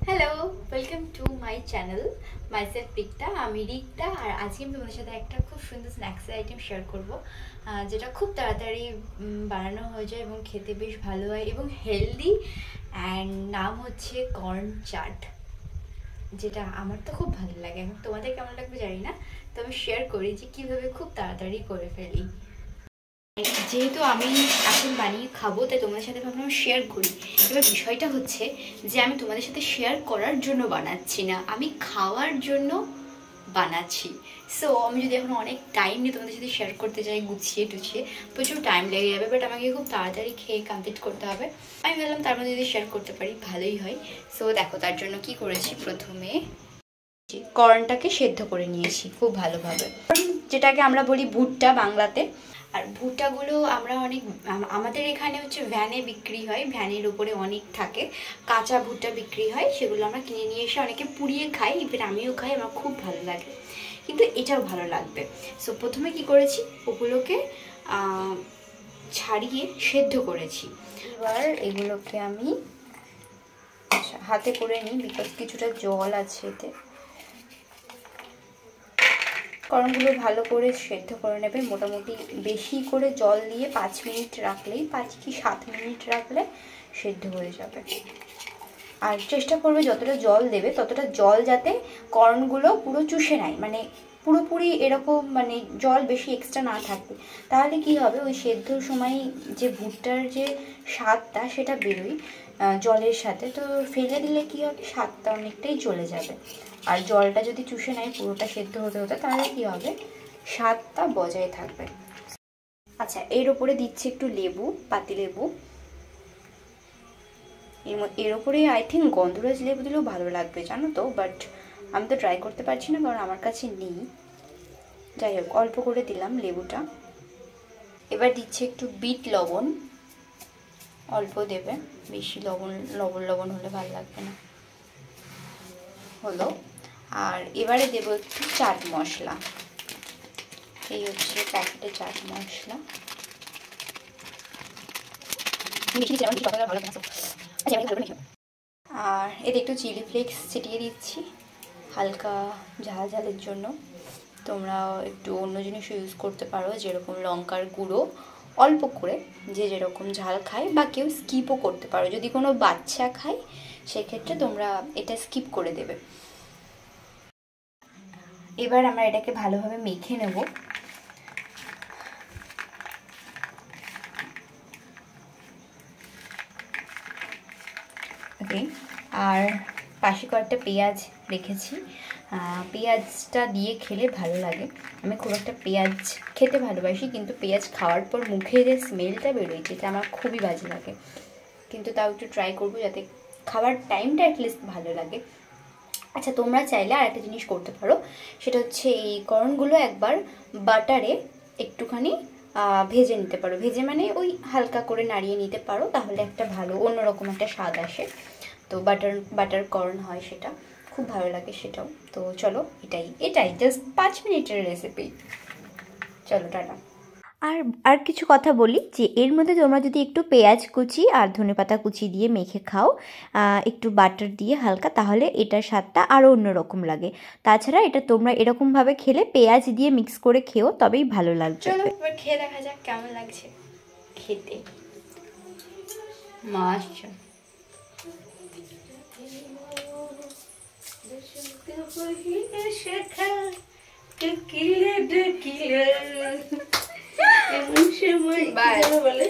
Hello, welcome to my channel myself Rikta. আমি রিক্তা, আর আজকে আমি তোমাদের সাথে একটা খুব সুন্দর স্ন্যাক্সের আইটেম শেয়ার করব, যেটা খুব তাড়াতাড়ি বানানো হয়ে যায় এবং খেতে বেশ ভালো হয় এবং হেলদি। অ্যান্ড নাম হচ্ছে কর্ন চাট, যেটা আমার তো খুব ভালো লাগে। এখন তোমাদের কেমন লাগবে জানি না, তো আমি শেয়ার করি যে কীভাবে খুব তাড়াতাড়ি করে ফেলি। যেহেতু আমি এখন বানিয়ে খাবো, তাই তোমাদের সাথে ভাবলাম শেয়ার করি। এবার বিষয়টা হচ্ছে যে আমি তোমাদের সাথে শেয়ার করার জন্য বানাচ্ছি না, আমি খাওয়ার জন্য বানাচ্ছি। সো আমি যদি এখন অনেক টাইম নিয়ে তোমাদের সাথে শেয়ার করতে চাই গুছিয়ে টুছিয়ে, প্রচুর টাইম লেগে যাবে, বাট আমাকে খুব তাড়াতাড়ি খেয়ে কমপ্লিট করতে হবে। আমি ভাবলাম তার মধ্যে যদি শেয়ার করতে পারি ভালোই হয়। সো দেখো, তার জন্য কি করেছি, প্রথমে কর্নটাকে সেদ্ধ করে নিয়েছি খুব ভালোভাবে, যেটাকে আমরা বলি ভুট্টা বাংলাতে। আর ভুট্টাগুলো আমরা আমাদের এখানে হচ্ছে ভ্যানে বিক্রি হয়, ভ্যানের উপরে অনেক থাকে, কাঁচা ভুট্টা বিক্রি হয়, সেগুলো আমরা কিনে নিয়ে এসে অনেকে পুড়িয়ে খাই, ইভেন আমিও খাই, আমার খুব ভালো লাগে, কিন্তু এটাও ভালো লাগবে। সো প্রথমে কি করেছি, ওগুলোকে ছাড়িয়ে সেদ্ধ করেছি। এবার এগুলোকে আমি হাতে করে নিই, বিকজ কিছুটা জল আছে এতে। কর্নগুলো ভালো করে সেদ্ধ করে নেবে, মোটামুটি বেশি করে জল দিয়ে 5 মিনিট রাখলেই, 5 কি 7 মিনিট রাখলে সেদ্ধ হয়ে যাবে। আর চেষ্টা করবে যতটা জল দেবে ততটা জল যাতে কর্নগুলো পুরো চুষে নেয়, মানে পুরোপুরি এরকম, মানে জল বেশি এক্সট্রা না থাকে। তাহলে কি হবে, ওই সেদ্ধর সময় যে ভুট্টার যে স্বাদটা সেটা বেরোয় জলের সাথে, তো ফেলে দিলে কি হবে, স্বাদটা অনেকটাই চলে যাবে। আর জলটা যদি চুষে নেয় পুরোটা সেদ্ধ হতে হতে, তাহলে কি হবে, স্বাদটা বজায় থাকবে। আচ্ছা, এর ওপরে দিচ্ছি একটু লেবু, পাতি লেবু। এর ওপরে আই থিঙ্ক গন্ধরাজ লেবু দিলেও ভালো লাগবে, জানো তো, বাট আমি তো ট্রাই করতে পারছি না কারণ আমার কাছে নেই। যাই হোক, অল্প করে দিলাম লেবুটা। এবার দিচ্ছি একটু বিট লবণ, অল্প দেবে, বেশি লবণ হলে ভালো লাগবে না। হলো। আর এবারে দেবো একটু চাট মশলা, এই হচ্ছে প্যাকেটে চাট মশলা। আর এতে একটু চিলি ফ্লেক্স ছিটিয়ে দিচ্ছি হালকা ঝাল ঝালের জন্য। তোমরা একটু অন্য জিনিসও ইউজ করতে পারো, যেরকম লঙ্কার গুঁড়ো অল্প করে, যে যেরকম ঝাল খায়, বা কেউ স্কিপও করতে পারো। যদি কোনো বাচ্চা খায় সেক্ষেত্রে তোমরা এটা স্কিপ করে দেবে। এবার আমরা এটাকে ভালোভাবে মেখে নেব। ওকে, আর পাশে কয়েকটা পেঁয়াজ রেখেছি, পেঁয়াজটা দিয়ে খেলে ভালো লাগে। আমি খুব একটা পেঁয়াজ খেতে ভালোবাসি, কিন্তু পেঁয়াজ খাওয়ার পর মুখে যে স্মেলটা বেরোয়, যেটা আমার খুবই বাজে লাগে, কিন্তু তাও একটু ট্রাই করবো যাতে খাওয়ার টাইমটা অ্যাটলিস্ট ভালো লাগে। আচ্ছা, তোমরা চাইলে আর একটা জিনিস করতে পারো, সেটা হচ্ছে এই কর্নগুলো একবার বাটারে একটুখানি ভেজে নিতে পারো। ভেজে মানে ওই হালকা করে নাড়িয়ে নিতে পারো, তাহলে একটা ভালো অন্যরকম একটা স্বাদ আসে। তো বাটার কর্ন হয়, সেটা খুব ভালো লাগে সেটাও। তো চলো, এটাই জাস্ট 5 মিনিটের রেসিপি। চলো, টাটা। আর কিছু কথা বলি, যে এর মধ্যে তোমরা যদি একটু পেঁয়াজ কুচি আর ধনেপাতা কুচি দিয়ে মেখে খাও, একটু বাটার দিয়ে হালকা, তাহলে এটার স্বাদটা আরও অন্যরকম লাগে। তাছাড়া এটা তোমরা এরকমভাবে খেলে পেঁয়াজ দিয়ে মিক্স করে খেও, তবেই ভালো লাগবে। চলো এবার খেয়ে দেখা যাক কেমন লাগছে খেতে। মাশা এমন সময় বলে